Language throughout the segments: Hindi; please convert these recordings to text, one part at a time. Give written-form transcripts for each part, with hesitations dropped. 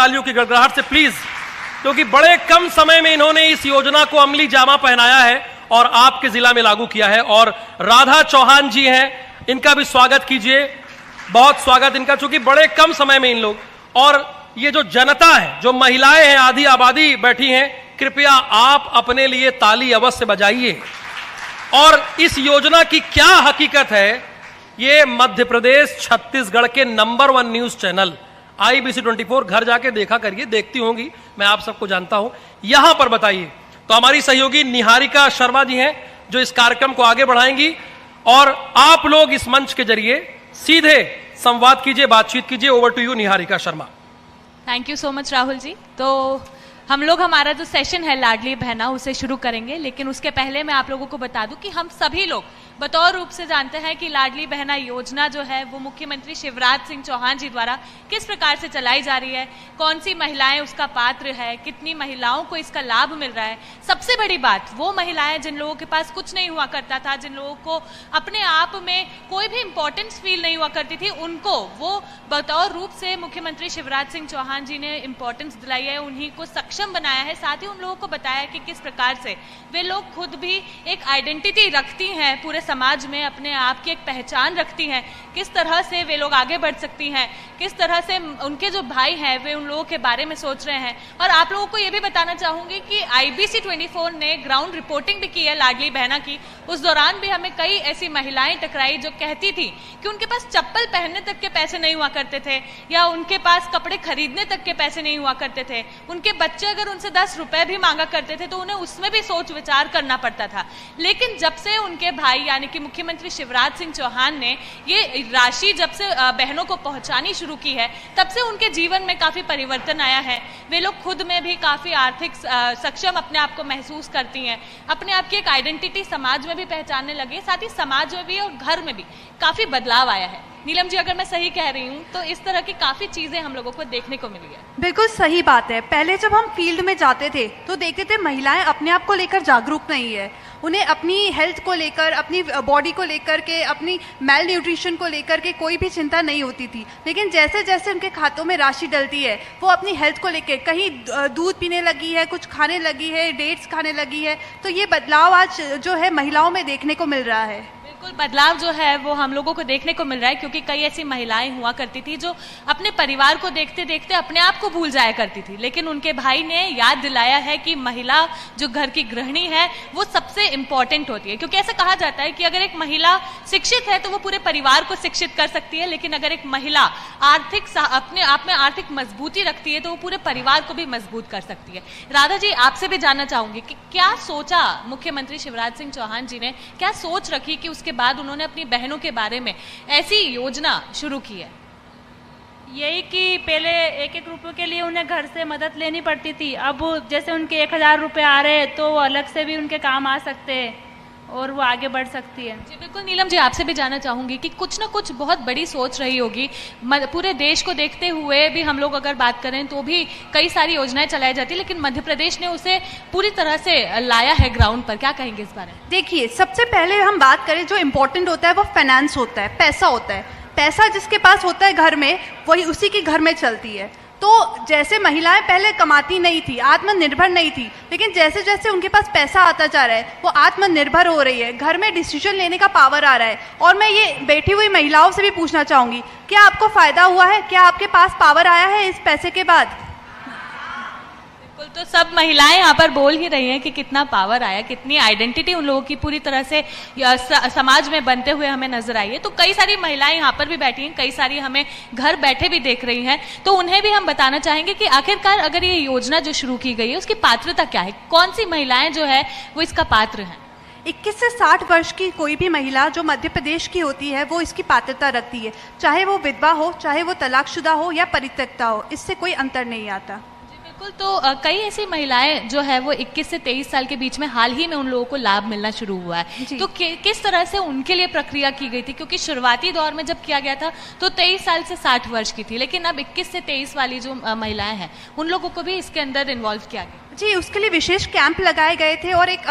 तालियों की गड़गड़ाहट से प्लीज, क्योंकि बड़े कम समय में इन्होंने इस योजना को अमली जामा पहनाया है और आपके जिला में लागू किया है। और राधा चौहान जी हैं, इनका भी स्वागत कीजिए, बहुत स्वागत इनका, चूंकि बड़े कम समय में इन लोग, और ये जो जनता है, जो महिलाएं हैं, आधी आबादी बैठी हैं, कृपया आप अपने लिए ताली अवश्य बजाइए। और इस योजना की क्या हकीकत है, ये मध्य प्रदेश छत्तीसगढ़ के नंबर 1 न्यूज चैनल IBC 24 घर जाके देखा करिए, देखती होंगी, मैं आप सबको जानता हूं, यहां पर बताइए। तो हमारी सहयोगी निहारिका शर्मा जी हैं जो इस कार्यक्रम को आगे बढ़ाएंगी, और आप लोग इस मंच के जरिए सीधे संवाद कीजिए, बातचीत कीजिए। Over to you Niharika Sharma. Thank you so much Rahul ji. तो हम लोग हमारा जो सेशन है लाडली बहना उसे शुरू करेंगे, लेकिन उसके पहले मैं आप लोगों को बता दूं कि हम सभी लोग बतौर रूप से जानते हैं कि लाडली बहना योजना जो है वो मुख्यमंत्री शिवराज सिंह चौहान जी द्वारा किस प्रकार से चलाई जा रही है, कौन सी महिलाएं उसका पात्र है, कितनी महिलाओं को इसका लाभ मिल रहा है। सबसे बड़ी बात, वो महिलाएं जिन लोगों के पास कुछ नहीं हुआ करता था, जिन लोगों को अपने आप में कोई भी इंपॉर्टेंस फील नहीं हुआ करती थी, उनको वो बतौर रूप से मुख्यमंत्री शिवराज सिंह चौहान जी ने इंपॉर्टेंस दिलाई है, उन्हीं को सक्षम बनाया है। साथ ही उन लोगों को बताया कि किस प्रकार से वे लोग खुद भी एक आइडेंटिटी रखती हैं, पूरे समाज में अपने आप की एक पहचान रखती हैं, किस तरह से वे लोग आगे बढ़ सकती हैं, किस तरह से उनके जो भाई हैं वे उन लोगों के बारे में सोच रहे हैं। और आप लोगों को यह भी बताना चाहूंगी कि IBC 24 ने ग्राउंड रिपोर्टिंग भी की है लाडली बहना की। उस दौरान भी हमें कई ऐसी महिलाएं टकराई जो कहती थी कि उनके पास चप्पल पहनने तक के पैसे नहीं हुआ करते थे, या उनके पास कपड़े खरीदने तक के पैसे नहीं हुआ करते थे। उनके बच्चे अगर उनसे 10 रुपए भी मांगा करते थे तो उन्हें उसमें भी सोच विचार करना पड़ता था। लेकिन जब से उनके भाई यानी कि मुख्यमंत्री शिवराज सिंह चौहान ने ये राशि जब से बहनों को पहुंचानी शुरू की है, तब से उनके जीवन में काफी परिवर्तन आया है। वे लोग खुद में भी काफी आर्थिक सक्षम अपने आप को महसूस करती हैं, अपने आप की एक आइडेंटिटी समाज में भी पहचानने लगी, साथ ही समाज में भी और घर में भी काफी बदलाव आया है। नीलम जी, अगर मैं सही कह रही हूँ तो इस तरह की काफी चीजें हम लोगों को देखने को मिली है। बिल्कुल सही बात है। पहले जब हम फील्ड में जाते थे तो देखते थे महिलाएं अपने आप को लेकर जागरूक नहीं है, उन्हें अपनी हेल्थ को लेकर, अपनी बॉडी को लेकर के, अपनी मेल न्यूट्रिशन को लेकर के कोई भी चिंता नहीं होती थी। लेकिन जैसे जैसे उनके खातों में राशि डलती है, वो अपनी हेल्थ को लेकर कहीं दूध पीने लगी है, कुछ खाने लगी है, डेट्स खाने लगी है। तो ये बदलाव आज जो है महिलाओं में देखने को मिल रहा है। बिल्कुल बदलाव जो है वो हम लोगों को देखने को मिल रहा है, क्योंकि कई ऐसी महिलाएं हुआ करती थी जो अपने परिवार को देखते देखते अपने आप को भूल जाया करती थी, लेकिन उनके भाई ने याद दिलाया है कि महिला जो घर की गृहिणी है वो सबसे इंपॉर्टेंट होती है। क्योंकि ऐसा कहा जाता है कि अगर एक महिला शिक्षित है तो वो पूरे परिवार को शिक्षित कर सकती है, लेकिन अगर एक महिला अपने आप में आर्थिक मजबूती रखती है तो वो पूरे परिवार को भी मजबूत कर सकती है। राधा जी, आपसे भी जानना चाहूंगी कि क्या सोचा मुख्यमंत्री शिवराज सिंह चौहान जी ने, क्या सोच रखी कि उसके बाद उन्होंने अपनी बहनों के बारे में ऐसी योजना शुरू की है? यही कि पहले 1-1 रुपये के लिए उन्हें घर से मदद लेनी पड़ती थी, अब जैसे उनके 1000 रुपये आ रहे हैं तो अलग से भी उनके काम आ सकते हैं और वो आगे बढ़ सकती है। जी बिल्कुल। नीलम जी, आपसे भी जानना चाहूंगी कि कुछ ना कुछ बहुत बड़ी सोच रही होगी, पूरे देश को देखते हुए भी हम लोग अगर बात करें तो भी कई सारी योजनाएं चलाई जाती, लेकिन मध्य प्रदेश ने उसे पूरी तरह से लाया है ग्राउंड पर। क्या कहेंगे इस बारे में? देखिए, सबसे पहले हम बात करें, जो इम्पोर्टेंट होता है वो फाइनेंस होता है, पैसा होता है। पैसा जिसके पास होता है घर में, वही उसी के घर में चलती है। तो जैसे महिलाएं पहले कमाती नहीं थी, आत्मनिर्भर नहीं थी, लेकिन जैसे जैसे उनके पास पैसा आता जा रहा है वो आत्मनिर्भर हो रही है, घर में डिसीजन लेने का पावर आ रहा है। और मैं ये बैठी हुई महिलाओं से भी पूछना चाहूँगी, क्या आपको फ़ायदा हुआ है? क्या आपके पास पावर आया है इस पैसे के बाद? तो सब महिलाएं यहाँ पर बोल ही रही हैं कि कितना पावर आया, कितनी आइडेंटिटी उन लोगों की पूरी तरह से समाज में बनते हुए हमें नजर आई है। तो कई सारी महिलाएं यहाँ पर भी बैठी हैं, कई सारी हमें घर बैठे भी देख रही हैं, तो उन्हें भी हम बताना चाहेंगे कि आखिरकार अगर ये योजना जो शुरू की गई है उसकी पात्रता क्या है, कौन सी महिलाएं जो है वो इसका पात्र हैं? 21 से 60 वर्ष की कोई भी महिला जो मध्य प्रदेश की होती है वो इसकी पात्रता रखती है, चाहे वो विधवा हो, चाहे वो तलाकशुदा हो या परित्यक्ता हो, इससे कोई अंतर नहीं आता। बिल्कुल। तो कई ऐसी महिलाएं जो है वो 21 से 23 साल के बीच में हाल ही में उन लोगों को लाभ मिलना शुरू हुआ है, जी। तो किस तरह से उनके लिए प्रक्रिया की गई थी? क्योंकि शुरुआती दौर में जब किया गया था तो 23 साल से 60 वर्ष की थी, लेकिन अब 21 से 23 वाली जो महिलाएं हैं उन लोगों को भी इसके अंदर इन्वॉल्व किया गया। जी, उसके लिए विशेष कैंप लगाए गए थे और एक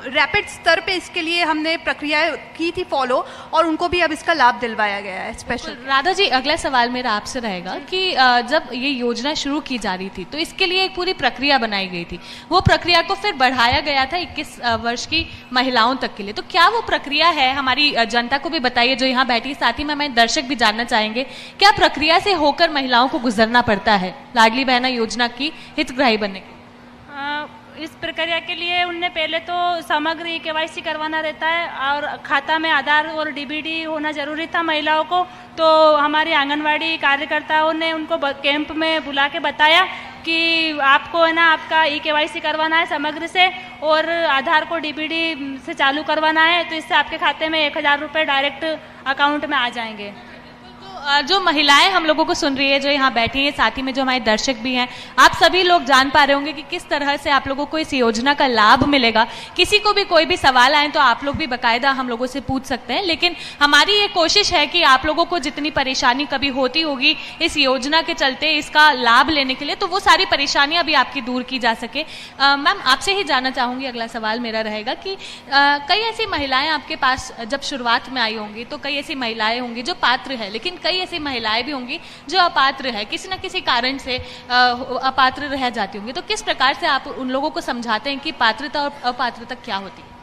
रैपिड स्तर पे इसके लिए हमने प्रक्रिया की थी फॉलो, और उनको भी अब इसका लाभ दिलवाया गया है स्पेशल। राधा जी, अगला सवाल मेरा आपसे रहेगा कि जब ये योजना शुरू की जा रही थी तो इसके लिए एक पूरी प्रक्रिया बनाई गई थी, वो प्रक्रिया को फिर बढ़ाया गया था 21 वर्ष की महिलाओं तक के लिए, तो क्या वो प्रक्रिया है? हमारी जनता को भी बताइए जो यहाँ बैठी, साथ ही में हमारे दर्शक भी जानना चाहेंगे क्या प्रक्रिया से होकर महिलाओं को गुजरना पड़ता है लाडली बहना योजना की हितग्राही बनने के? इस प्रक्रिया के लिए उनने पहले तो समग्र KYC करवाना रहता है और खाता में आधार और DBD होना जरूरी था महिलाओं को। तो हमारी आंगनवाड़ी कार्यकर्ताओं ने उनको कैंप में बुला के बताया कि आपको है ना आपका KYC करवाना है समग्र से, और आधार को DBD से चालू करवाना है, तो इससे आपके खाते में 1000 रुपये डायरेक्ट अकाउंट में आ जाएंगे। जो महिलाएं हम लोगों को सुन रही है, जो यहाँ बैठी हैं, साथ ही में जो हमारे दर्शक भी हैं, आप सभी लोग जान पा रहे होंगे कि किस तरह से आप लोगों को इस योजना का लाभ मिलेगा। किसी को भी कोई भी सवाल आए तो आप लोग भी बाकायदा हम लोगों से पूछ सकते हैं, लेकिन हमारी ये कोशिश है कि आप लोगों को जितनी परेशानी कभी होती होगी इस योजना के चलते इसका लाभ लेने के लिए, तो वो सारी परेशानियां भी आपकी दूर की जा सके। मैम, आपसे ही जानना चाहूंगी, अगला सवाल मेरा रहेगा कि कई ऐसी महिलाएं आपके पास जब शुरुआत में आई होंगी तो कई ऐसी महिलाएं होंगी जो पात्र है, लेकिन कई ऐसी महिलाएं भी होंगी जो अपात्र है, किसी न किसी कारण से अपात्र रह जाती होंगी, तो किस प्रकार से आप उन लोगों को समझाते हैं कि पात्रता और अपात्रता क्या होती है?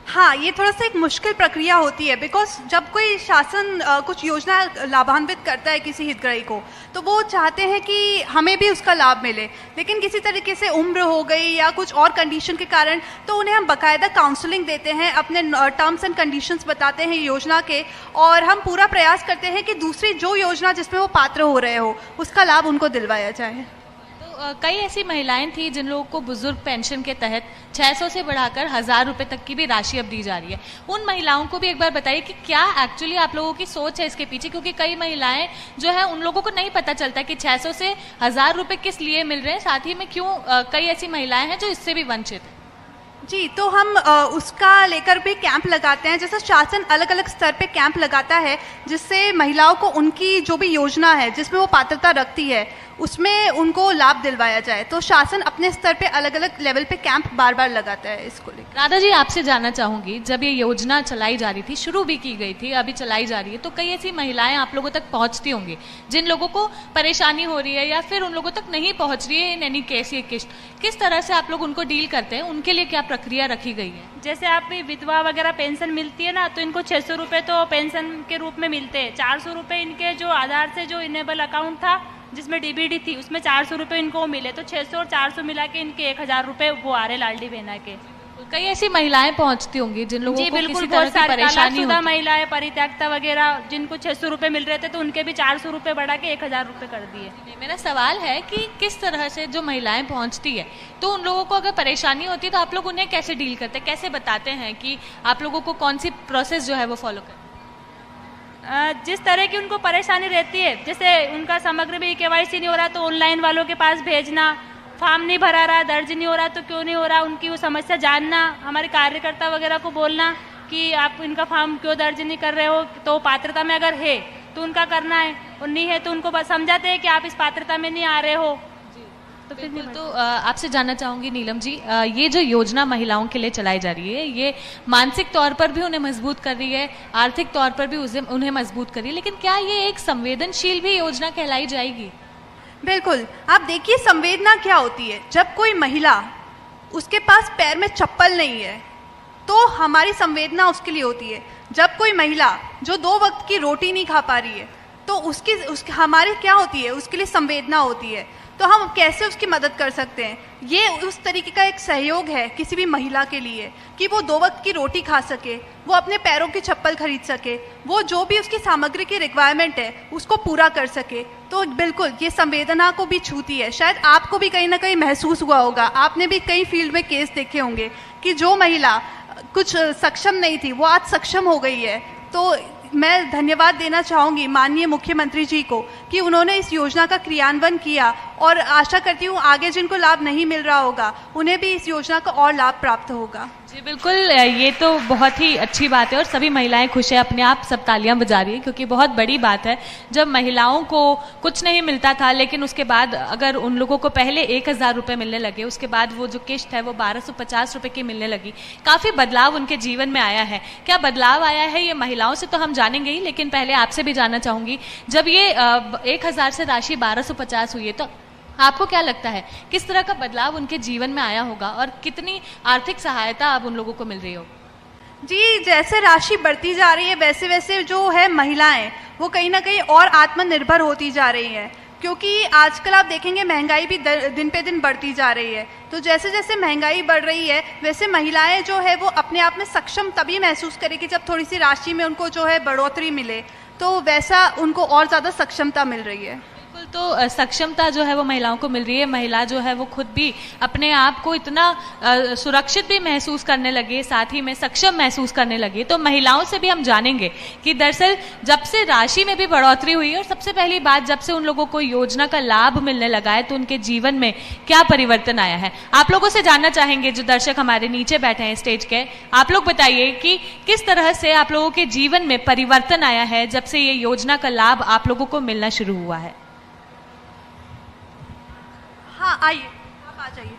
हाँ, ये थोड़ा सा एक मुश्किल प्रक्रिया होती है, बिकॉज जब कोई शासन कुछ योजना लाभान्वित करता है किसी हितग्राही को, तो वो चाहते हैं कि हमें भी उसका लाभ मिले, लेकिन किसी तरीके से उम्र हो गई या कुछ और कंडीशन के कारण, तो उन्हें हम बाकायदा काउंसलिंग देते हैं, अपने टर्म्स एंड कंडीशंस बताते हैं योजना के, और हम पूरा प्रयास करते हैं कि दूसरी जो योजना जिसमें वो पात्र हो रहे हो उसका लाभ उनको दिलवाया जाए। कई ऐसी महिलाएं थी जिन लोगों को बुजुर्ग पेंशन के तहत 600 से बढ़ाकर 1000 रुपए तक की भी राशि अब दी जा रही है। उन महिलाओं को भी एक बार बताइए कि क्या एक्चुअली आप लोगों की सोच है इसके पीछे, क्योंकि कई महिलाएं जो है उन लोगों को नहीं पता चलता कि 600 से 1000 रुपए किस लिए मिल रहे हैं, साथ ही में क्यों कई ऐसी महिलाएं हैं जो इससे भी वंचित है। जी, तो हम उसका लेकर भी कैंप लगाते हैं, जैसे शासन अलग अलग स्तर पे कैंप लगाता है जिससे महिलाओं को उनकी जो भी योजना है जिसमें वो पात्रता रखती है उसमें उनको लाभ दिलवाया जाए। तो शासन अपने स्तर पे अलग अलग लेवल पे कैंप बार बार लगाता है इसको लेकर। राधा जी, आपसे जानना चाहूंगी, जब ये योजना चलाई जा रही थी, शुरू भी की गई थी, अभी चलाई जा रही है, तो कई ऐसी महिलाएं आप लोगों तक पहुंचती होंगी जिन लोगों को परेशानी हो रही है या फिर उन लोगों तक नहीं पहुंच रही है इन एनी केस ये किस्त, किस तरह से आप लोग उनको डील करते हैं? उनके लिए क्या प्रक्रिया रखी गई है? जैसे आप विधवा वगैरह पेंशन मिलती है ना, तो इनको 600 रुपये तो पेंशन के रूप में मिलते हैं। 400 रुपये इनके जो आधार से जो इनेबल अकाउंट था जिसमें DBD थी उसमें 400 रुपये इनको मिले, तो 600 और 400 मिला के इनके 1000 रुपये वो आ रहे लाडली बहना के। कई ऐसी महिलाएं पहुंचती होंगी जिन लोगों को बिल्कुल, किसी तरह की परेशानी होती है। महिलाएं, परित्यक्ता वगैरह जिनको 600 रुपये मिल रहे थे तो उनके भी 400 रुपये बढ़ा के 1000 रुपये कर दिए। मेरा सवाल है कि किस तरह से जो महिलाएं पहुंचती है तो उन लोगों को अगर परेशानी होती है तो आप लोग उन्हें कैसे डील करते हैं, कैसे बताते हैं कि आप लोगों को कौन सी प्रोसेस जो है वो फॉलो करें? जिस तरह की उनको परेशानी रहती है, जैसे उनका समग्र भी KYC नहीं हो रहा तो ऑनलाइन वालों के पास भेजना, फॉर्म नहीं भरा रहा, दर्ज नहीं हो रहा तो क्यों नहीं हो रहा, उनकी वो समस्या जानना, हमारे कार्यकर्ता वगैरह को बोलना कि आप इनका फॉर्म क्यों दर्ज नहीं कर रहे हो, तो पात्रता में अगर है तो उनका करना है, और नहीं है तो उनको समझाते हैं कि आप इस पात्रता में नहीं आ रहे हो। तो बिल्कुल, तो आपसे जानना चाहूंगी नीलम जी, ये जो योजना महिलाओं के लिए चलाई जा रही है ये मानसिक तौर पर भी उन्हें मजबूत कर रही है, आर्थिक तौर पर भी उन्हें मजबूत कर रही है, लेकिन क्या ये एक संवेदनशील भी योजना कहलाई जाएगी? बिल्कुल, आप देखिए संवेदना क्या होती है। जब कोई महिला उसके पास पैर में चप्पल नहीं है तो हमारी संवेदना उसके लिए होती है। जब कोई महिला जो 2 वक्त की रोटी नहीं खा पा रही है तो उसकी हमारी क्या होती है, उसके लिए संवेदना होती है। तो हम कैसे उसकी मदद कर सकते हैं, ये उस तरीके का एक सहयोग है किसी भी महिला के लिए कि वो 2 वक्त की रोटी खा सके, वो अपने पैरों की चप्पल खरीद सके, वो जो भी उसकी सामग्री की रिक्वायरमेंट है उसको पूरा कर सके। तो बिल्कुल ये संवेदना को भी छूती है। शायद आपको भी कहीं ना कहीं महसूस हुआ होगा, आपने भी कई फील्ड में केस देखे होंगे कि जो महिला कुछ सक्षम नहीं थी वो आज सक्षम हो गई है। तो मैं धन्यवाद देना चाहूँगी माननीय मुख्यमंत्री जी को कि उन्होंने इस योजना का क्रियान्वयन किया और आशा करती हूँ आगे जिनको लाभ नहीं मिल रहा होगा उन्हें भी इस योजना का और लाभ प्राप्त होगा। जी बिल्कुल, ये तो बहुत ही अच्छी बात है और सभी महिलाएं खुश है, अपने आप सब तालियां बजा रही है क्योंकि बहुत बड़ी बात है जब महिलाओं को कुछ नहीं मिलता था लेकिन उसके बाद अगर उन लोगों को पहले 1000 रुपये मिलने लगे, उसके बाद वो जो किश्त है वो 1250 रुपये की मिलने लगी। काफ़ी बदलाव उनके जीवन में आया है। क्या बदलाव आया है ये महिलाओं से तो हम जानेंगे ही, लेकिन पहले आपसे भी जानना चाहूँगी, जब ये 1000 से राशि 1250 हुई है तो आपको क्या लगता है किस तरह का बदलाव उनके जीवन में आया होगा और कितनी आर्थिक सहायता अब उन लोगों को मिल रही होगी? जी, जैसे राशि बढ़ती जा रही है वैसे वैसे जो है महिलाएं वो कहीं ना कहीं और आत्मनिर्भर होती जा रही हैं, क्योंकि आजकल आप देखेंगे महंगाई भी दिन पे दिन बढ़ती जा रही है। तो जैसे जैसे महंगाई बढ़ रही है वैसे महिलाएं जो है वो अपने आप में सक्षम तभी महसूस करेगी जब थोड़ी सी राशि में उनको जो है बढ़ोतरी मिले, तो वैसा उनको और ज़्यादा सक्षमता मिल रही है। तो सक्षमता जो है वो महिलाओं को मिल रही है। महिला जो है वो खुद भी अपने आप को इतना सुरक्षित भी महसूस करने लगे, साथ ही में सक्षम महसूस करने लगे। तो महिलाओं से भी हम जानेंगे कि दरअसल जब से राशि में भी बढ़ोतरी हुई और सबसे पहली बात जब से उन लोगों को योजना का लाभ मिलने लगा है तो उनके जीवन में क्या परिवर्तन आया है। आप लोगों से जानना चाहेंगे, जो दर्शक हमारे नीचे बैठे हैं स्टेज के, आप लोग बताइए कि किस तरह से आप लोगों के जीवन में परिवर्तन आया है जब से ये योजना का लाभ आप लोगों को मिलना शुरू हुआ है। हाँ, आइए, आप आ जाइए।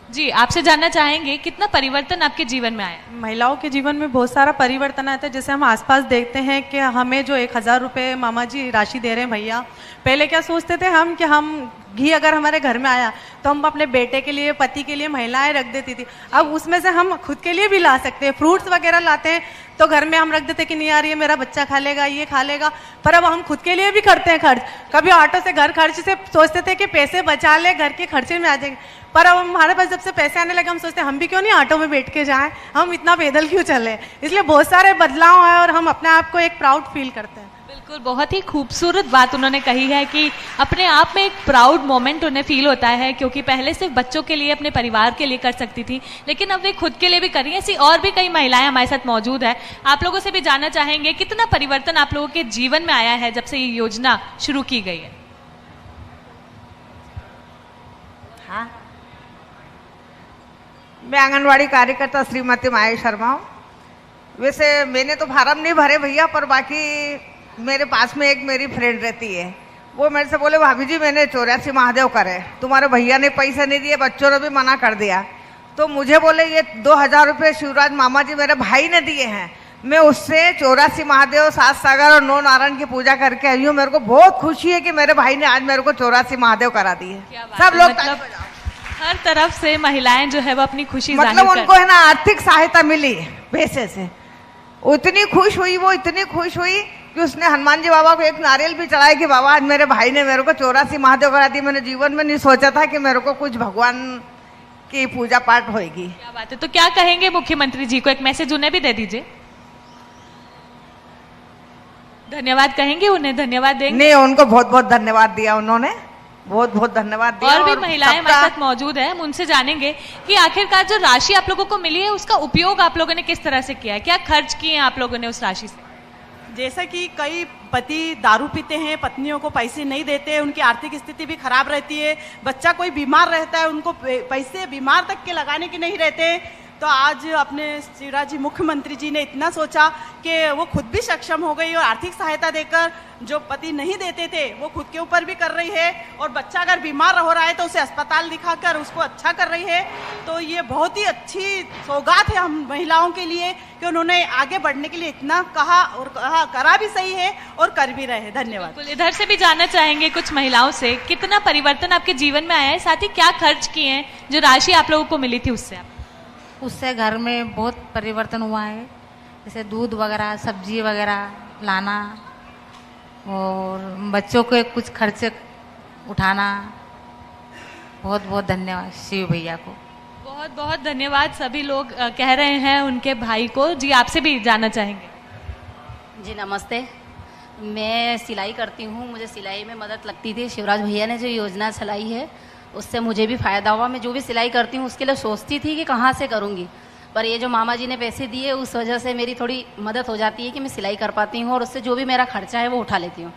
जी, आपसे जानना चाहेंगे कितना परिवर्तन आपके जीवन में आया? महिलाओं के जीवन में बहुत सारा परिवर्तन आता है। जैसे हम आसपास देखते हैं कि हमें जो 1000 रुपये मामा जी राशि दे रहे हैं भैया, पहले क्या सोचते थे हम कि हम घी अगर हमारे घर में आया तो हम अपने बेटे के लिए, पति के लिए महिलाएं रख देती थी। अब उसमें से हम खुद के लिए भी ला सकते हैं। फ्रूट्स वगैरह लाते हैं तो घर में हम रख देते कि नहीं यार ये मेरा बच्चा खा लेगा, ये खा लेगा, पर अब हम खुद के लिए भी करते हैं खर्च। कभी ऑटो से घर खर्च से सोचते थे कि पैसे बचा ले, घर के खर्चे में आ जाएंगे, पर अब हमारे पास जब से पैसे आने लगे हम सोचते हैं हम भी क्यों नहीं ऑटो में बैठ के जाएं, हम इतना पैदल क्यों चले। इसलिए बहुत सारे बदलाव हैं और हम अपने आप को एक प्राउड फील करते हैं। बिल्कुल, बहुत ही खूबसूरत बात उन्होंने कही है कि अपने आप में एक प्राउड मोमेंट उन्हें फील होता है, क्योंकि पहले सिर्फ बच्चों के लिए, अपने परिवार के लिए कर सकती थी, लेकिन अब वे खुद के लिए भी कर रही हैं। ऐसी और भी कई महिलाएं हमारे साथ मौजूद है। आप लोगों से भी जानना चाहेंगे कितना परिवर्तन आप लोगों के जीवन में आया है जब से ये योजना शुरू की गई है। हाँ, मैं आंगनवाड़ी कार्यकर्ता श्रीमती माया शर्मा हूँ। वैसे मैंने तो फार्म नहीं भरे भैया, पर बाकी मेरे पास में एक मेरी फ्रेंड रहती है, वो मेरे से बोले भाभी जी मैंने 84 महादेव करे, तुम्हारे भैया ने पैसे नहीं दिए, बच्चों ने भी मना कर दिया, तो मुझे बोले ये 2000 रुपये शिवराज मामा जी मेरे भाई ने दिए हैं, मैं उससे 84 महादेव, 7 सागर और 9 नारायण की पूजा करके आई हूँ। मेरे को बहुत खुशी है कि मेरे भाई ने आज मेरे को 84 महादेव करा दिए। सब लोग मतलब हर तरफ से महिलाएं जो है वो अपनी खुशी मतलब उनको है ना आर्थिक सहायता मिली पैसे से, इतनी खुश हुई, वो इतनी खुश हुई कि उसने हनुमान जी बाबा को एक नारियल भी चढ़ाया कि बाबा आज मेरे भाई ने मेरे को 84 महादेव करा दी। मैंने जीवन में नहीं सोचा था कि मेरे को कुछ भगवान की पूजा पाठ होगी। क्या बात है। तो क्या कहेंगे मुख्यमंत्री जी को, एक मैसेज उन्हें भी दे दीजिए। धन्यवाद कहेंगे उन्हें, धन्यवाद देंगे? नहीं, उनको बहुत बहुत धन्यवाद दिया उन्होंने, बहुत बहुत धन्यवाद दिया। और भी महिलाएं हमारे साथ मौजूद है, हम उनसे जानेंगे कि आखिरकार जो राशि आप लोगों को मिली है उसका उपयोग आप लोगों ने किस तरह से किया है, क्या खर्च किए हैं आप लोगों ने उस राशि से? जैसा कि कई पति दारू पीते हैं, पत्नियों को पैसे नहीं देते, उनकी आर्थिक स्थिति भी खराब रहती है, बच्चा कोई बीमार रहता है, उनको पैसे बीमार तक के लगाने के नहीं रहते, तो आज अपने शिवराज जी मुख्यमंत्री जी ने इतना सोचा कि वो खुद भी सक्षम हो गई और आर्थिक सहायता देकर जो पति नहीं देते थे वो खुद के ऊपर भी कर रही है, और बच्चा अगर बीमार हो रहा है तो उसे अस्पताल दिखाकर उसको अच्छा कर रही है। तो ये बहुत ही अच्छी सौगात है हम महिलाओं के लिए कि उन्होंने आगे बढ़ने के लिए इतना कहा और करा भी सही है और कर भी रहे हैं। धन्यवाद। इधर से भी जानना चाहेंगे कुछ महिलाओं से, कितना परिवर्तन आपके जीवन में आया है, साथ ही क्या खर्च किए हैं जो राशि आप लोगों को मिली थी उससे घर में बहुत परिवर्तन हुआ है, जैसे दूध वगैरह, सब्जी वगैरह लाना और बच्चों के कुछ खर्चे उठाना। बहुत बहुत धन्यवाद शिव भैया को। बहुत बहुत धन्यवाद सभी लोग कह रहे हैं उनके भाई को। जी, आपसे भी जानना चाहेंगे। जी नमस्ते, मैं सिलाई करती हूँ, मुझे सिलाई में मदद लगती थी। शिवराज भैया ने जो योजना चलाई है उससे मुझे भी फ़ायदा हुआ। मैं जो भी सिलाई करती हूँ उसके लिए सोचती थी कि कहाँ से करूँगी, पर ये जो मामा जी ने पैसे दिए उस वजह से मेरी थोड़ी मदद हो जाती है कि मैं सिलाई कर पाती हूँ और उससे जो भी मेरा खर्चा है वो उठा लेती हूँ।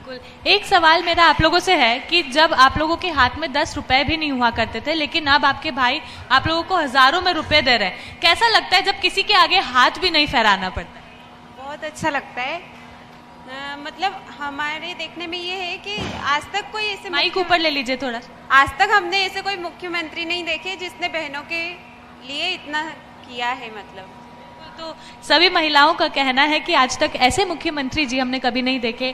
बिल्कुल। एक सवाल मेरा आप लोगों से है कि जब आप लोगों के हाथ में 10 रुपए भी नहीं हुआ करते थे, लेकिन अब आपके भाई आप लोगों को हजारों में रुपए दे रहे हैं, कैसा लगता है जब किसी के आगे हाथ भी नहीं फहराना पड़ता है? बहुत अच्छा लगता है। मतलब हमारे देखने में ये है कि आज तक कोई ऐसे माइक ऊपर ले लीजिए थोड़ा। आज तक हमने ऐसे कोई मुख्यमंत्री नहीं देखे जिसने बहनों के लिए इतना किया है। मतलब तो सभी महिलाओं का कहना है कि आज तक ऐसे मुख्यमंत्री जी हमने कभी नहीं देखे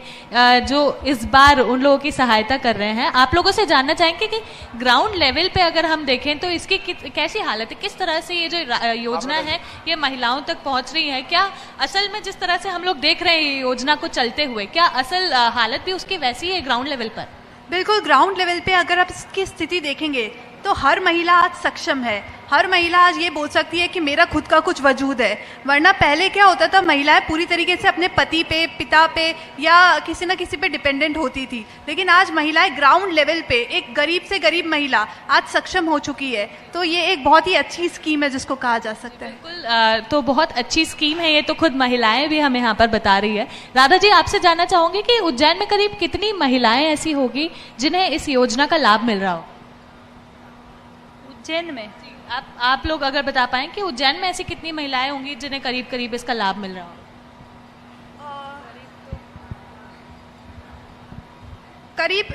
जो इस बार उन लोगों की सहायता कर रहे हैं। आप लोगों से जानना चाहेंगे कि ग्राउंड लेवल पे अगर हम देखें तो इसकी कैसी हालत है, किस तरह से ये जो योजना है ये महिलाओं तक पहुंच रही है? क्या असल में जिस तरह से हम लोग देख रहे हैं योजना को चलते हुए, क्या असल हालत भी उसकी वैसी है ग्राउंड लेवल पर? बिल्कुल, ग्राउंड लेवल पे अगर आप इसकी स्थिति देखेंगे तो हर महिला आज सक्षम है। हर महिला आज ये बोल सकती है कि मेरा खुद का कुछ वजूद है। वरना पहले क्या होता था, महिलाएं पूरी तरीके से अपने पति पे, पिता पे या किसी न किसी पे डिपेंडेंट होती थी। लेकिन आज महिलाएं ग्राउंड लेवल पे, एक गरीब से गरीब महिला आज सक्षम हो चुकी है। तो ये एक बहुत ही अच्छी स्कीम है जिसको कहा जा सकता है। बिल्कुल, तो बहुत अच्छी स्कीम है ये, तो खुद महिलाएं भी हमें यहाँ पर बता रही है। राधा जी, आपसे जानना चाहूंगी कि उज्जैन में करीब कितनी महिलाएं ऐसी होगी जिन्हें इस योजना का लाभ मिल रहा हो? उज्जैन में आप लोग अगर बता पाएं कि उज्जैन में ऐसी कितनी महिलाएं होंगी जिन्हें करीब करीब इसका लाभ मिल रहा हो? करीब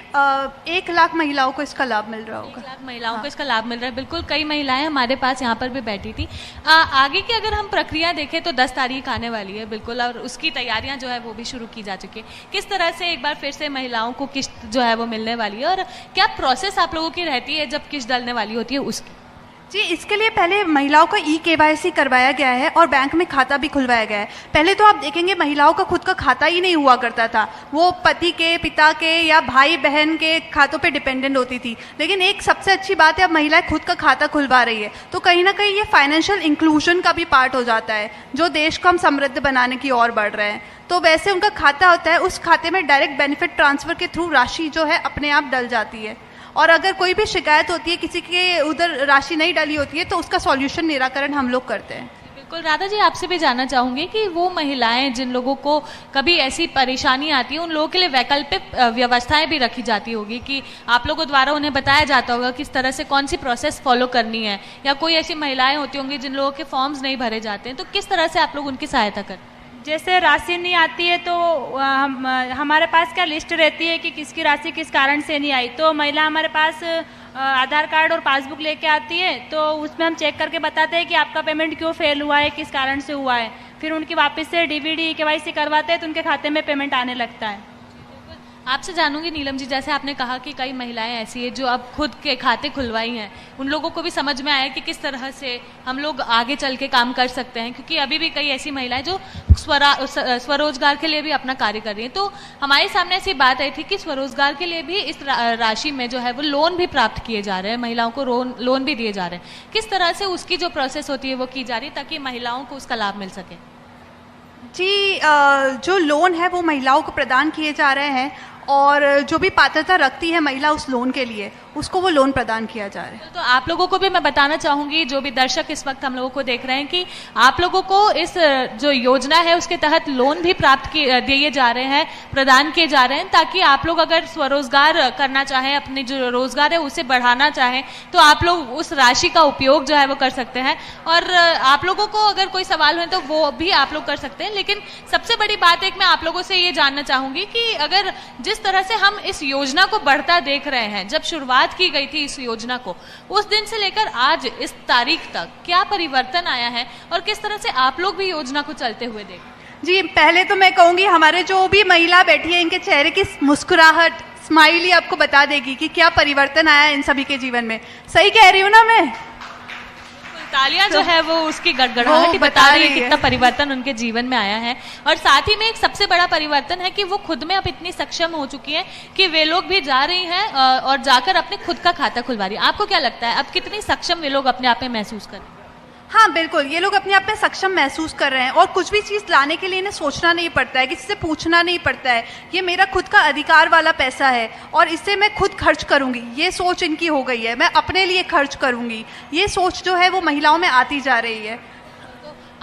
1 लाख महिलाओं को इसका लाभ मिल रहा होगा। 1 लाख महिलाओं को इसका लाभ मिल रहा है। बिल्कुल, कई महिलाएं हमारे पास यहाँ पर भी बैठी थी। आगे की अगर हम प्रक्रिया देखें तो 10 तारीख आने वाली है, बिल्कुल, और उसकी तैयारियां जो है वो भी शुरू की जा चुकी है। किस तरह से एक बार फिर से महिलाओं को किस्त जो है वो मिलने वाली है, और क्या प्रोसेस आप लोगों की रहती है जब किस्त डलने वाली होती है उसकी? जी, इसके लिए पहले महिलाओं का KYC करवाया गया है और बैंक में खाता भी खुलवाया गया है। पहले तो आप देखेंगे महिलाओं का खुद का खाता ही नहीं हुआ करता था, वो पति के, पिता के या भाई बहन के खातों पे डिपेंडेंट होती थी। लेकिन एक सबसे अच्छी बात है, अब महिलाएं खुद का खाता खुलवा रही है, तो कहीं ना कहीं ये फाइनेंशियल इंक्लूजन का भी पार्ट हो जाता है, जो देश को हम समृद्ध बनाने की ओर बढ़ रहे हैं। तो वैसे उनका खाता होता है, उस खाते में डायरेक्ट बेनिफिट ट्रांसफर के थ्रू राशि जो है अपने आप डल जाती है। और अगर कोई भी शिकायत होती है, किसी के उधर राशि नहीं डली होती है, तो उसका सॉल्यूशन निराकरण हम लोग करते हैं। बिल्कुल। राधा जी, आपसे भी जानना चाहूंगी कि वो महिलाएं जिन लोगों को कभी ऐसी परेशानी आती है, उन लोगों के लिए वैकल्पिक व्यवस्थाएं भी रखी जाती होगी कि आप लोगों द्वारा उन्हें बताया जाता होगा किस तरह से कौन सी प्रोसेस फॉलो करनी है, या कोई ऐसी महिलाएं होती होंगी जिन लोगों के फॉर्म्स नहीं भरे जाते हैं, तो किस तरह से आप लोग उनकी सहायता करते हैं? जैसे राशि नहीं आती है तो हमारे पास क्या लिस्ट रहती है कि किसकी राशि किस कारण से नहीं आई, तो महिला हमारे पास आधार कार्ड और पासबुक लेके आती है, तो उसमें हम चेक करके बताते हैं कि आपका पेमेंट क्यों फेल हुआ है, किस कारण से हुआ है। फिर उनकी वापस से DVD KYC करवाते हैं तो उनके खाते में पेमेंट आने लगता है। आपसे जानूंगी नीलम जी, जैसे आपने कहा कि कई महिलाएं ऐसी है जो अब खुद के खाते खुलवाई हैं, उन लोगों को भी समझ में आया कि किस तरह से हम लोग आगे चल के काम कर सकते हैं, क्योंकि अभी भी कई ऐसी महिलाएं जो स्वरोजगार के लिए भी अपना कार्य कर रही हैं। तो हमारे सामने ऐसी बात आई थी कि स्वरोजगार के लिए भी इस राशि में जो है वो लोन भी प्राप्त किए जा रहे हैं, महिलाओं को लोन भी दिए जा रहे हैं। किस तरह से उसकी जो प्रोसेस होती है वो की जा रही है ताकि महिलाओं को उसका लाभ मिल सके? जी, जो लोन है वो महिलाओं को प्रदान किए जा रहे हैं, और जो भी पात्रता रखती है महिला उस लोन के लिए, उसको वो लोन प्रदान किया जा रहा है। तो आप लोगों को भी मैं बताना चाहूंगी, जो भी दर्शक इस वक्त हम लोगों को देख रहे हैं, कि आप लोगों को इस जो योजना है उसके तहत लोन भी प्राप्त दिए जा रहे हैं, प्रदान किए जा रहे हैं, ताकि आप लोग अगर स्वरोजगार करना चाहें, अपने जो रोजगार है उसे बढ़ाना चाहें, तो आप लोग उस राशि का उपयोग जो है वो कर सकते हैं। और आप लोगों को अगर कोई सवाल हो तो वो भी आप लोग कर सकते हैं। लेकिन सबसे बड़ी बात एक मैं आप लोगों से ये जानना चाहूंगी कि अगर जिस तरह से हम इस योजना को बढ़ता देख रहे हैं, जब शुरुआत की गई थी इस योजना को, उस दिन से लेकर आज इस तारीख तक क्या परिवर्तन आया है, और किस तरह से आप लोग भी योजना को चलते हुए देख? जी, पहले तो मैं कहूंगी हमारे जो भी महिला बैठी है, इनके चेहरे की मुस्कुराहट, स्माइल ही आपको बता देगी कि क्या परिवर्तन आया इन सभी के जीवन में। सही कह रही हूँ ना मैं? तालियां जो है वो उसकी गड़गड़ाहट ही बता रही है कितना परिवर्तन उनके जीवन में आया है। और साथ ही में एक सबसे बड़ा परिवर्तन है कि वो खुद में अब इतनी सक्षम हो चुकी हैं कि वे लोग भी जा रही हैं और जाकर अपने खुद का खाता खुलवा रही है। आपको क्या लगता है अब कितनी सक्षम वे लोग अपने आप में महसूस कर रहे हैं? हाँ, बिल्कुल, ये लोग अपने आप में सक्षम महसूस कर रहे हैं, और कुछ भी चीज़ लाने के लिए इन्हें सोचना नहीं पड़ता है, किसी से पूछना नहीं पड़ता है। ये मेरा खुद का अधिकार वाला पैसा है और इससे मैं खुद खर्च करूंगी, ये सोच इनकी हो गई है। मैं अपने लिए खर्च करूंगी, ये सोच जो है वो महिलाओं में आती जा रही है।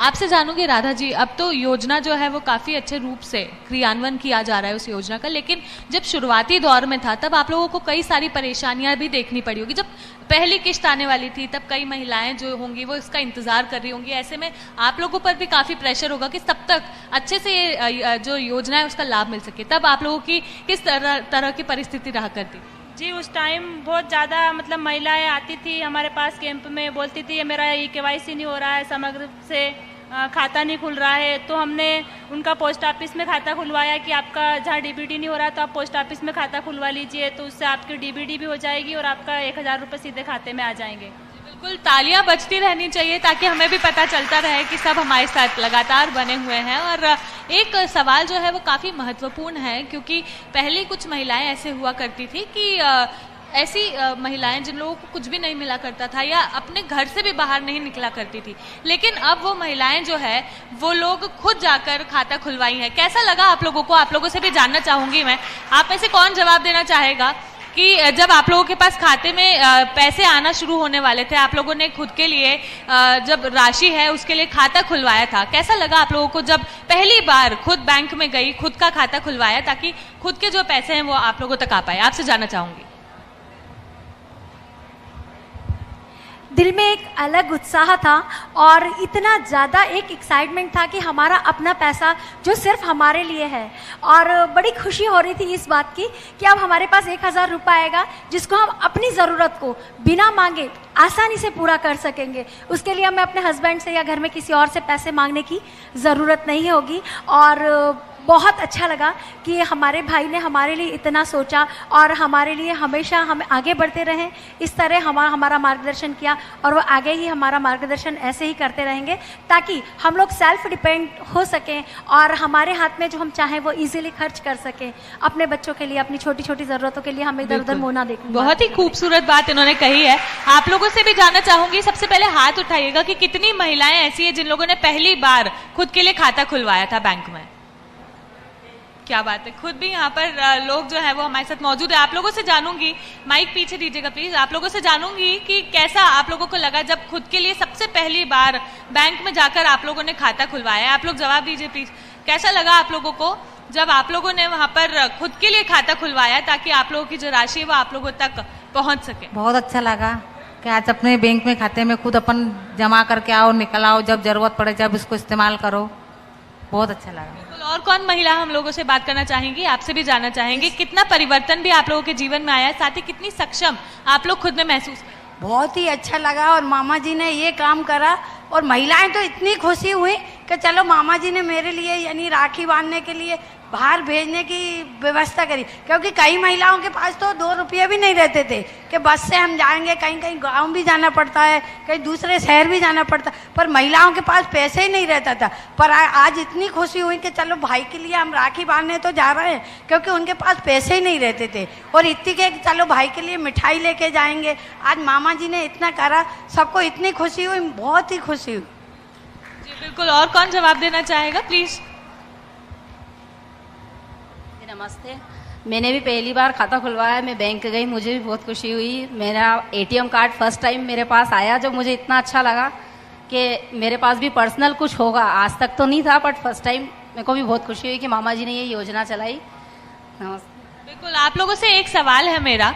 आपसे जानूंगी राधा जी, अब तो योजना जो है वो काफ़ी अच्छे रूप से क्रियान्वयन किया जा रहा है उस योजना का, लेकिन जब शुरुआती दौर में था तब आप लोगों को कई सारी परेशानियां भी देखनी पड़ी होगी। जब पहली किश्त आने वाली थी तब कई महिलाएं जो होंगी वो इसका इंतजार कर रही होंगी, ऐसे में आप लोगों पर भी काफ़ी प्रेशर होगा कि तब तक अच्छे से ये जो योजना है उसका लाभ मिल सके। तब आप लोगों की किस तरह की परिस्थिति रहा करती? जी, उस टाइम बहुत ज़्यादा मतलब महिलाएं आती थी हमारे पास कैंप में, बोलती थी ये मेरा KYC नहीं हो रहा है, समग्र से खाता नहीं खुल रहा है। तो हमने उनका पोस्ट ऑफिस में खाता खुलवाया कि आपका जहाँ DBD नहीं हो रहा तो आप पोस्ट ऑफिस में खाता खुलवा लीजिए, तो उससे आपकी DBD भी हो जाएगी और आपका 1000 रुपये सीधे खाते में आ जाएंगे। बिल्कुल, तालियां बजती रहनी चाहिए ताकि हमें भी पता चलता रहे कि सब हमारे साथ लगातार बने हुए हैं। और एक सवाल जो है वो काफ़ी महत्वपूर्ण है, क्योंकि पहले कुछ महिलाएं ऐसे हुआ करती थी कि ऐसी महिलाएं जिन लोगों को कुछ भी नहीं मिला करता था या अपने घर से भी बाहर नहीं निकला करती थी, लेकिन अब वो महिलाएं जो है वो लोग खुद जाकर खाता खुलवाई हैं। कैसा लगा आप लोगों को? आप लोगों से भी जानना चाहूंगी मैं, आप में से कौन जवाब देना चाहेगा कि जब आप लोगों के पास खाते में पैसे आना शुरू होने वाले थे, आप लोगों ने खुद के लिए जब राशि है उसके लिए खाता खुलवाया था, कैसा लगा आप लोगों को जब पहली बार खुद बैंक में गई, खुद का खाता खुलवाया ताकि खुद के जो पैसे हैं वो आप लोगों तक आ पाए? आपसे जानना चाहूंगी। दिल में एक अलग उत्साह था और इतना ज़्यादा एक एक्साइटमेंट था कि हमारा अपना पैसा जो सिर्फ हमारे लिए है, और बड़ी खुशी हो रही थी इस बात की कि अब हमारे पास 1000 रुपये आएगा जिसको हम अपनी ज़रूरत को बिना मांगे आसानी से पूरा कर सकेंगे। उसके लिए हमें अपने हस्बैंड से या घर में किसी और से पैसे मांगने की ज़रूरत नहीं होगी। और बहुत अच्छा लगा कि हमारे भाई ने हमारे लिए इतना सोचा और हमारे लिए हमेशा हम आगे बढ़ते रहें, इस तरह हमारा मार्गदर्शन किया, और वो आगे ही हमारा मार्गदर्शन ऐसे ही करते रहेंगे ताकि हम लोग सेल्फ डिपेंड हो सकें और हमारे हाथ में जो हम चाहें वो इजीली खर्च कर सकें अपने बच्चों के लिए, अपनी छोटी छोटी ज़रूरतों के लिए। हमें इधर उधर मुँह ना देखना। बहुत ही खूबसूरत बात इन्होंने कही है। आप लोगों से भी जानना चाहूंगी, सबसे पहले हाथ उठाइएगा कि कितनी महिलाएं ऐसी है जिन लोगों ने पहली बार खुद के लिए खाता खुलवाया था बैंक में? क्या बात है, खुद भी यहाँ पर लोग जो है वो हमारे साथ मौजूद है। आप लोगों से जानूंगी, माइक पीछे दीजिएगा प्लीज, आप लोगों से जानूंगी कि कैसा आप लोगों को लगा जब खुद के लिए सबसे पहली बार बैंक में जाकर आप लोगों ने खाता खुलवाया। आप लोग जवाब दीजिए प्लीज, कैसा लगा आप लोगों को जब आप लोगों ने वहाँ पर खुद के लिए खाता खुलवाया ताकि आप लोगों की जो राशि है वो आप लोगों तक पहुँच सके? बहुत अच्छा लगा कि आज अपने बैंक में खाते में खुद अपन जमा करके आओ, निकल आओ, जब जरूरत पड़े जब इसको इस्तेमाल करो। बहुत अच्छा लगा। और कौन महिला हम लोगों से बात करना चाहेंगी? आपसे भी जानना चाहेंगे कितना परिवर्तन भी आप लोगों के जीवन में आया है, साथ ही कितनी सक्षम आप लोग खुद में महसूस? बहुत ही अच्छा लगा और मामा जी ने ये काम करा और महिलाएं तो इतनी खुशी हुई कि चलो मामा जी ने मेरे लिए यानी राखी बांधने के लिए बाहर भेजने की व्यवस्था करी, क्योंकि कई महिलाओं के पास तो 2 रुपये भी नहीं रहते थे कि बस से हम जाएंगे, कहीं कहीं गांव भी जाना पड़ता है, कहीं दूसरे शहर भी जाना पड़ता, पर महिलाओं के पास पैसे ही नहीं रहता था। पर आज इतनी खुशी हुई कि चलो भाई के लिए हम राखी बांधने तो जा रहे हैं, क्योंकि उनके पास पैसे ही नहीं रहते थे, और इतनी के चलो भाई के लिए मिठाई लेके जाएंगे। आज मामा जी ने इतना करा, सबको इतनी खुशी हुई, बहुत ही खुशी हुई। जी बिल्कुल, और कौन जवाब देना चाहेगा प्लीज? नमस्ते, मैंने भी पहली बार खाता खुलवाया, मैं बैंक गई, मुझे भी बहुत खुशी हुई। मेरा ATM कार्ड फर्स्ट टाइम मेरे पास आया, जो मुझे इतना अच्छा लगा कि मेरे पास भी पर्सनल कुछ होगा, आज तक तो नहीं था बट फर्स्ट टाइम मेरे को भी बहुत खुशी हुई कि मामा जी ने ये योजना चलाई। नमस्ते। बिल्कुल, आप लोगों से एक सवाल है मेरा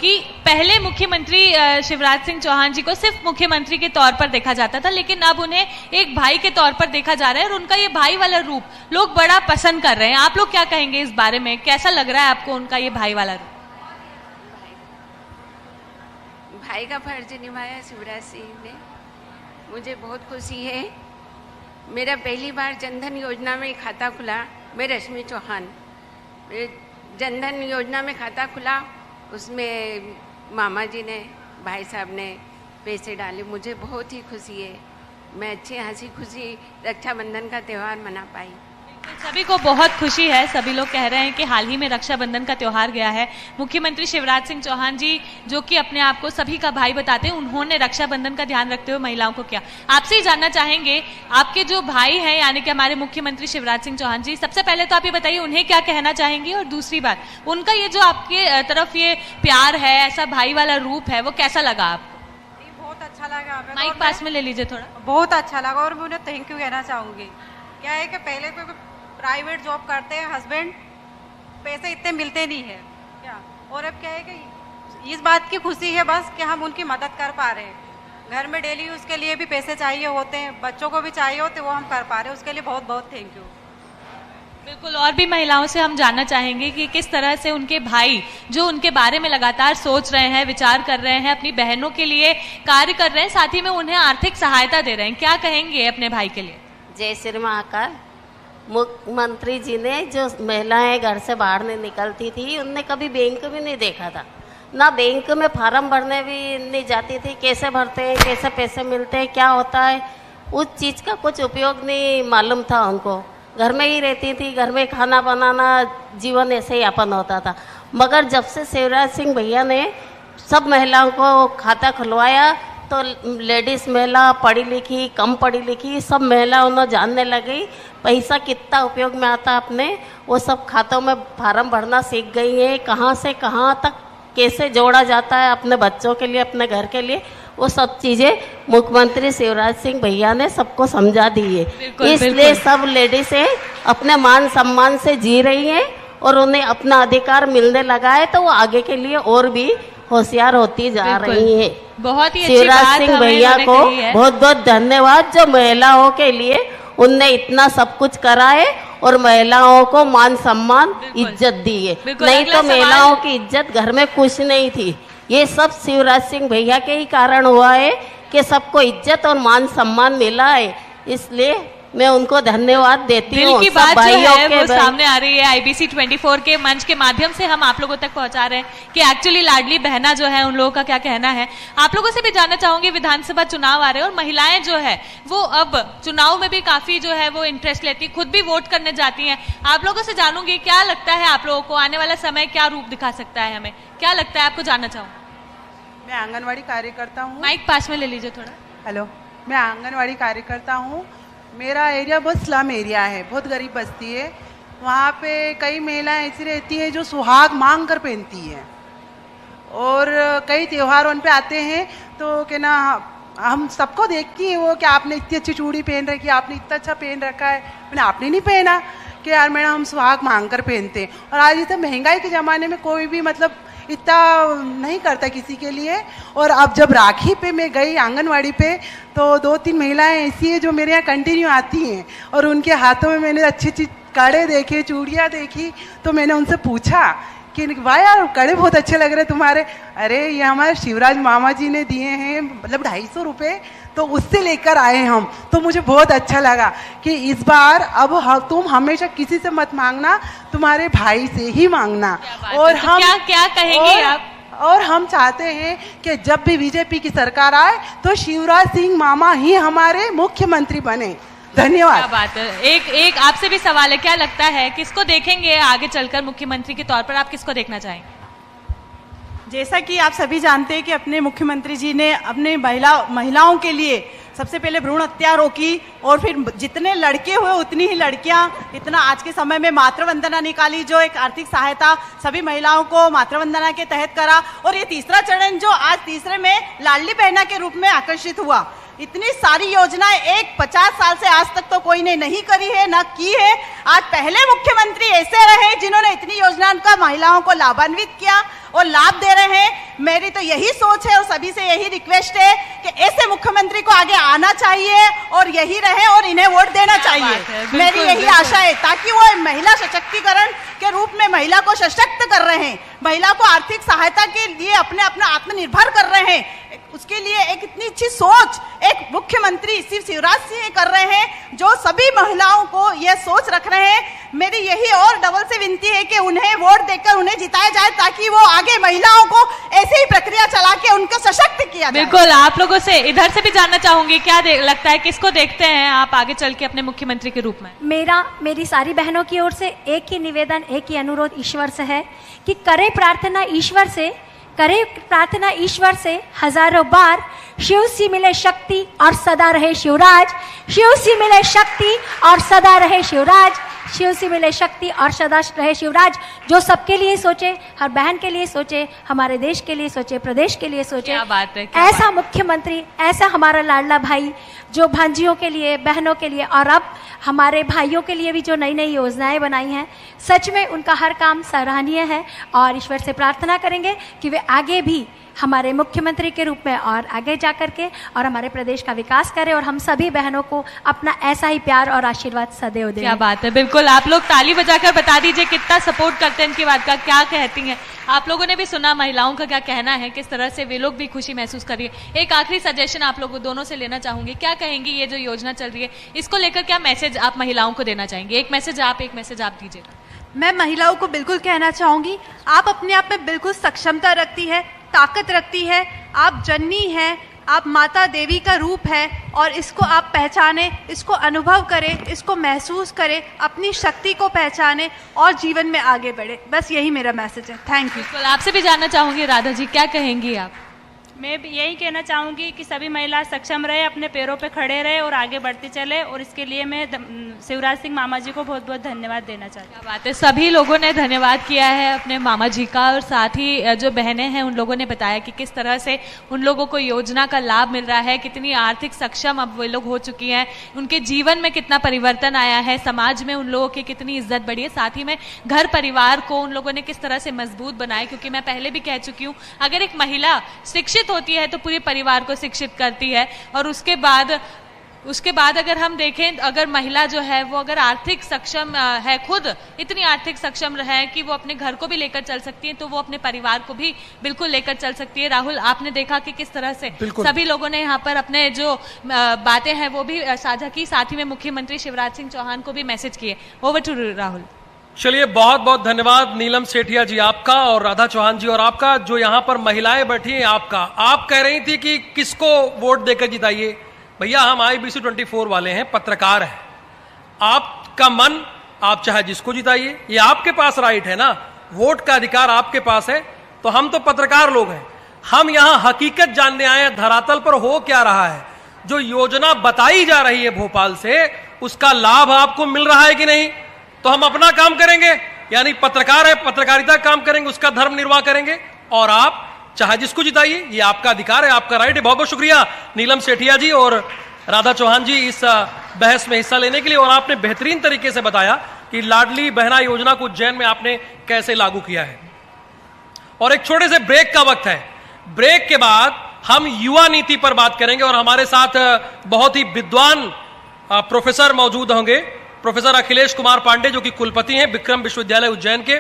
कि पहले मुख्यमंत्री शिवराज सिंह चौहान जी को सिर्फ मुख्यमंत्री के तौर पर देखा जाता था, लेकिन अब उन्हें एक भाई के तौर पर देखा जा रहा है और उनका ये भाई वाला रूप लोग बड़ा पसंद कर रहे हैं। आप लोग क्या कहेंगे इस बारे में? कैसा लग रहा है आपको उनका ये भाई वाला रूप? भाई का फर्ज निभाया शिवराज सिंह ने, मुझे बहुत खुशी है। मेरा पहली बार जनधन योजना में खाता खुला, मैं रश्मि चौहान, जनधन योजना में खाता खुला, उसमें मामा जी ने, भाई साहब ने पैसे डाले, मुझे बहुत ही खुशी है। मैं अच्छी हंसी खुशी रक्षाबंधन का त्यौहार मना पाई। सभी को बहुत खुशी है। सभी लोग कह रहे हैं कि हाल ही में रक्षाबंधन का त्योहार गया है, मुख्यमंत्री शिवराज सिंह चौहान जी जो कि अपने आप को सभी का भाई बताते हैं, उन्होंने रक्षाबंधन का ध्यान रखते हुए महिलाओं को किया। आपसे ही जानना चाहेंगे, आपके जो भाई हैं यानी कि हमारे मुख्यमंत्री शिवराज सिंह चौहान जी, सबसे पहले तो आप ये बताइए उन्हें क्या कहना चाहेंगी, और दूसरी बात उनका ये जो आपके तरफ ये प्यार है, ऐसा भाई वाला रूप है, वो कैसा लगा आपको? बहुत अच्छा अच्छा लगा हमें। माइक पास में ले लीजिए थोड़ा। बहुत अच्छा लगा और मैं उन्हें थैंक यू कहना चाहूँगी। क्या है कि पहले प्राइवेट जॉब करते हैं हस्बैंड, पैसे इतने मिलते नहीं है क्या, और अब क्या है कि इस बात की खुशी है बस कि हम उनकी मदद कर पा रहे हैं। घर में डेली यूज़ के लिए भी पैसे चाहिए होते हैं, बच्चों को भी चाहिए होते, वो हम कर पा रहे हैं, उसके लिए बहुत बहुत थैंक यू। बिल्कुल, और भी महिलाओं से हम जानना चाहेंगे कि किस तरह से उनके भाई जो उनके बारे में लगातार सोच रहे हैं, विचार कर रहे हैं, अपनी बहनों के लिए कार्य कर रहे हैं, साथ ही में उन्हें आर्थिक सहायता दे रहे हैं, क्या कहेंगे अपने भाई के लिए? जय श्री महाकाल। मुख्यमंत्री जी ने जो महिलाएं घर से बाहर नहीं निकलती थी, उनने कभी बैंक भी नहीं देखा था, ना बैंक में फार्म भरने भी नहीं जाती थी, कैसे भरते हैं, कैसे पैसे मिलते हैं, क्या होता है, उस चीज़ का कुछ उपयोग नहीं मालूम था उनको। घर में ही रहती थी, घर में खाना बनाना, जीवन ऐसे ही यापन होता था। मगर जब से शिवराज सिंह भैया ने सब महिलाओं को खाता खुलवाया तो लेडीज़ महिला, पढ़ी लिखी, कम पढ़ी लिखी, सब महिला उन्हें जानने लगी पैसा कितना उपयोग में आता अपने, वो सब खातों में फार्म भरना सीख गई है, कहाँ से कहाँ तक कैसे जोड़ा जाता है अपने बच्चों के लिए, अपने घर के लिए, वो सब चीज़ें मुख्यमंत्री शिवराज सिंह भैया ने सबको समझा दी है। इसलिए सब लेडीज़ें अपने मान सम्मान से जी रही हैं और उन्हें अपना अधिकार मिलने लगा है, तो वो आगे के लिए और भी होशियार होती जा रही हैं। बहुत ही अच्छी शिवराज बात सिंह हमें भैया उन्होंने को कही है। बहुत बहुत धन्यवाद, जो महिलाओं के लिए उनने इतना सब कुछ करा है और महिलाओं को मान सम्मान इज्जत दी है। नहीं तो महिलाओं की इज्जत घर में कुछ नहीं थी। ये सब शिवराज सिंह भैया के ही कारण हुआ है कि सबको इज्जत और मान सम्मान मिला है, इसलिए मैं उनको धन्यवाद देती हूँ। दिल की बात जो है वो सामने आ रही है, IBC 24 के मंच के माध्यम से हम आप लोगों तक पहुंचा रहे हैं कि एक्चुअली लाडली बहना जो है उन लोगों का क्या कहना है। आप लोगों से भी जानना चाहूंगी, विधानसभा चुनाव आ रहे हैं और महिलाएं जो है वो अब चुनाव में भी काफी जो है वो इंटरेस्ट लेती, खुद भी वोट करने जाती हैं। आप लोगों से जानूंगी क्या लगता है आप लोगों को आने वाला समय क्या रूप दिखा सकता है, हमें क्या लगता है, आपको जानना चाहूँ। मैं आंगनवाड़ी कार्यकर्ता हूँ। माइक पास में ले लीजिए थोड़ा। हेलो, मैं आंगनवाड़ी कार्यकर्ता हूँ। मेरा एरिया बहुत स्लम एरिया है, बहुत गरीब बस्ती है। वहाँ पे कई महिलाएं ऐसी रहती हैं जो सुहाग मांग कर पहनती हैं, और कई त्यौहार उन पे आते हैं तो क्या ना, हम सबको देखती हैं वो कि आपने इतनी अच्छी चूड़ी पहन रखी है, आपने इतना अच्छा पहन रखा है। मैंने आपने नहीं पहना कि यार मैडम हम सुहाग मांग कर पहनते हैं। और आज इतना महंगाई के ज़माने में कोई भी मतलब इतना नहीं करता किसी के लिए। और अब जब राखी पे मैं गई आंगनवाड़ी पे तो 2-3 महिलाएं ऐसी हैं जो मेरे यहाँ कंटिन्यू आती हैं, और उनके हाथों में मैंने अच्छी अच्छी कड़े देखे, चूड़ियाँ देखी, तो मैंने उनसे पूछा कि वाह यार कड़े बहुत अच्छे लग रहे तुम्हारे। अरे ये हमारे शिवराज मामा जी ने दिए हैं, मतलब 250 रुपये, तो उससे लेकर आए हम। तो मुझे बहुत अच्छा लगा कि इस बार अब तुम हमेशा किसी से मत मांगना, तुम्हारे भाई से ही मांगना। और तो हम क्या कहेंगे आप? और हम चाहते हैं कि जब भी बीजेपी की सरकार आए तो शिवराज सिंह मामा ही हमारे मुख्यमंत्री बने। धन्यवाद। क्या बात है। एक आपसे भी सवाल है, क्या लगता है किसको देखेंगे आगे चलकर मुख्यमंत्री के तौर पर, आप किसको देखना चाहेंगे? जैसा कि आप सभी जानते हैं कि अपने मुख्यमंत्री जी ने अपने महिलाओं के लिए सबसे पहले भ्रूण हत्या रोकी, और फिर जितने लड़के हुए उतनी ही लड़कियां, इतना आज के समय में मातृवंदना निकाली, जो एक आर्थिक सहायता सभी महिलाओं को मातृवंदना के तहत करा, और ये तीसरा चरण जो आज तीसरे में लाडली बहना के रूप में आकर्षित हुआ। इतनी सारी योजनाएं एक 50 साल से आज तक तो कोई ने नहीं करी है, ना की है। आज पहले मुख्यमंत्री ऐसे रहे जिन्होंने इतनी योजनाओं का महिलाओं को लाभान्वित किया और लाभ दे रहे हैं। मेरी तो यही सोच है और सभी से यही रिक्वेस्ट है कि ऐसे मुख्यमंत्री को आगे आना चाहिए और यही रहे और इन्हें वोट देना चाहिए। मेरी यही आशा है, ताकि वो महिला सशक्तिकरण के रूप में महिला को सशक्त कर रहे हैं, महिला को आर्थिक सहायता के लिए अपने अपना आत्मनिर्भर कर रहे हैं। उसके लिए एक इतनी अच्छी सोच एक मुख्यमंत्री शिवराज सिंह कर रहे हैं, जो सभी महिलाओं को ये सोच रख रहे हैं। मेरी यही और डबल से विनती है कि उन्हें वोट देकर उन्हें जिताया जाए, ताकि वो आगे महिलाओं को ऐसे ही प्रक्रिया चला के उनको सशक्त किया जाए। बिल्कुल, आप लोगों से इधर से भी जानना चाहूंगी, क्या लगता है किसको देखते हैं आप आगे चल के अपने मुख्यमंत्री के रूप में? मेरी सारी बहनों की ओर से एक ही निवेदन, एक ही अनुरोध ईश्वर से है कि करें प्रार्थना ईश्वर से, करें प्रार्थना ईश्वर से हजारों बार, शिव सी मिले शक्ति और सदा रहे शिवराज, शिव सी मिले शक्ति और सदा रहे शिवराज। शिव से मिले शक्ति और सदा रहे शिवराज, जो सबके लिए सोचे, हर बहन के लिए सोचे, हमारे देश के लिए सोचे, प्रदेश के लिए सोचे। क्या बात है, ऐसा मुख्यमंत्री, ऐसा हमारा लाडला भाई जो भांजियों के लिए, बहनों के लिए और अब हमारे भाइयों के लिए भी जो नई नई योजनाएं बनाई हैं, सच में उनका हर काम सराहनीय है। और ईश्वर से प्रार्थना करेंगे कि वे आगे भी हमारे मुख्यमंत्री के रूप में और आगे जा कर के और हमारे प्रदेश का विकास करें और हम सभी बहनों को अपना ऐसा ही प्यार और आशीर्वाद सदैव दें। क्या बात है, बिल्कुल। आप लोग ताली बजाकर बता दीजिए कितना सपोर्ट करते हैं इनकी बात का, क्या कहती हैं। आप लोगों ने भी सुना महिलाओं का क्या कहना है, किस तरह से वे लोग भी खुशी महसूस कर रही है। एक आखिरी सजेशन आप लोगों दोनों से लेना चाहूंगी, क्या कहेंगी ये जो योजना चल रही है इसको लेकर, क्या मैसेज आप महिलाओं को देना चाहेंगे? एक मैसेज आप दीजिए। मैं महिलाओं को बिल्कुल कहना चाहूंगी, आप अपने आप में बिल्कुल सक्षमता रखती है, ताकत रखती है, आप जननी हैं, आप माता देवी का रूप है और इसको आप पहचाने, इसको अनुभव करें, इसको महसूस करें, अपनी शक्ति को पहचाने और जीवन में आगे बढ़े। बस यही मेरा मैसेज है। Thank you. बिल्कुल, आपसे भी जानना चाहूंगी राधा जी, क्या कहेंगी आप? मैं भी यही कहना चाहूँगी कि सभी महिला सक्षम रहे, अपने पैरों पे खड़े रहे और आगे बढ़ती चले, और इसके लिए मैं शिवराज सिंह मामा जी को बहुत बहुत धन्यवाद देना चाहती हूँ। क्या बात है, सभी लोगों ने धन्यवाद किया है अपने मामा जी का, और साथ ही जो बहनें हैं उन लोगों ने बताया कि किस तरह से उन लोगों को योजना का लाभ मिल रहा है, कितनी आर्थिक सक्षम अब वे लोग हो चुकी हैं, उनके जीवन में कितना परिवर्तन आया है, समाज में उन लोगों की कितनी इज्जत बढ़ी है, साथ ही में घर परिवार को उन लोगों ने किस तरह से मजबूत बनाया। क्योंकि मैं पहले भी कह चुकी हूँ, अगर एक महिला शिक्षित होती है तो पूरे परिवार को शिक्षित करती है, और उसके बाद अगर हम देखें, अगर महिला जो है वो अगर आर्थिक सक्षम है, खुद इतनी आर्थिक सक्षम है कि वो अपने घर को भी लेकर चल सकती है, तो वो अपने परिवार को भी बिल्कुल लेकर चल सकती है। राहुल, आपने देखा कि किस तरह से सभी लोगों ने यहाँ पर अपने जो बातें हैं वो भी साझा की, साथ ही में मुख्यमंत्री शिवराज सिंह चौहान को भी मैसेज किए। Over to Rahul. चलिए, बहुत बहुत धन्यवाद नीलम सेठिया जी आपका और राधा चौहान जी, और आपका जो यहाँ पर महिलाएं बैठी हैं आपका। आप कह रही थी कि किसको वोट देकर जिताइए। भैया, हम IBC 24 वाले हैं, पत्रकार हैं। आपका मन, आप चाहे जिसको जिताइए, ये आपके पास राइट है ना, वोट का अधिकार आपके पास है। तो हम तो पत्रकार लोग हैं, हम यहाँ हकीकत जानने आए हैं, धरातल पर हो क्या रहा है। जो योजना बताई जा रही है भोपाल से, उसका लाभ आपको मिल रहा है कि नहीं। तो हम अपना काम करेंगे, यानी पत्रकार है, पत्रकारिता काम करेंगे, उसका धर्म निर्वाह करेंगे, और आप चाहे जिसको जिताइए, ये आपका अधिकार है, आपका राइट है। बहुत बहुत शुक्रिया नीलम सेठिया जी और राधा चौहान जी इस बहस में हिस्सा लेने के लिए, और आपने बेहतरीन तरीके से बताया कि लाडली बहना योजना को उज्जैन में आपने कैसे लागू किया है। और एक छोटे से ब्रेक का वक्त है, ब्रेक के बाद हम युवा नीति पर बात करेंगे, और हमारे साथ बहुत ही विद्वान प्रोफेसर मौजूद होंगे। प्रोफेसर अखिलेश कुमार पांडे, जो कि कुलपति हैं विक्रम विश्वविद्यालय उज्जैन के।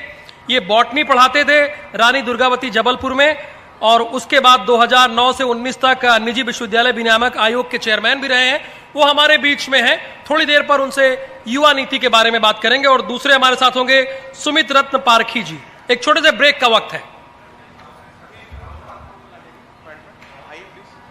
ये बॉटनी पढ़ाते थे रानी दुर्गावती जबलपुर में, और उसके बाद 2009 से 19 तक निजी विश्वविद्यालय विनियामक आयोग के चेयरमैन भी रहे हैं। वो हमारे बीच में हैं, थोड़ी देर पर उनसे युवा नीति के बारे में बात करेंगे। और दूसरे हमारे साथ होंगे सुमित रत्न पारखी जी। एक छोटे से ब्रेक का वक्त है।